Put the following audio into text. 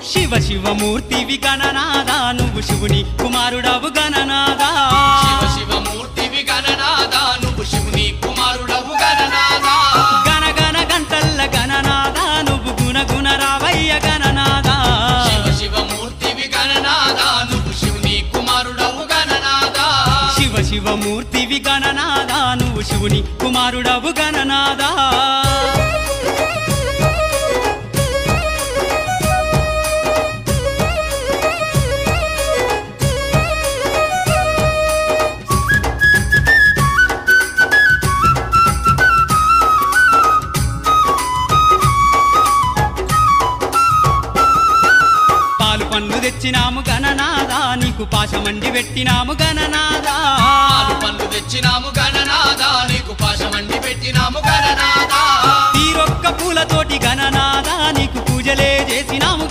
శివ శివమూర్తివి గణనాదా నువ్వు శివుని కుమారుడవు గణనాదా శివ శివమూర్తివి గణనాదా నువ్వు శివుని కుమారుడవు గణనాదా గణ గణ గంటల్ల గణనాదా నువ్వు గుణ గుణ రావయ్య గణనాదా శివ శివమూర్తివి గణనాదా నువ్వు శివుని కుమారుడవు గణనాదా శివ శివమూర్తివి గణనాదా నువ్వు శివుని కుమారుడవు గణనాదా పండ్లు తెచ్చినాము గణనాదా నీకు పాశమండి పెట్టినాము గణనాదా పాలు పండ్లు తెచ్చినాము గణనాదా నీకు పాశమండి పెట్టినాము గణనాదా తీరొక్క పూలతోటి గణనాదా నీకు పూజలే చేసినాము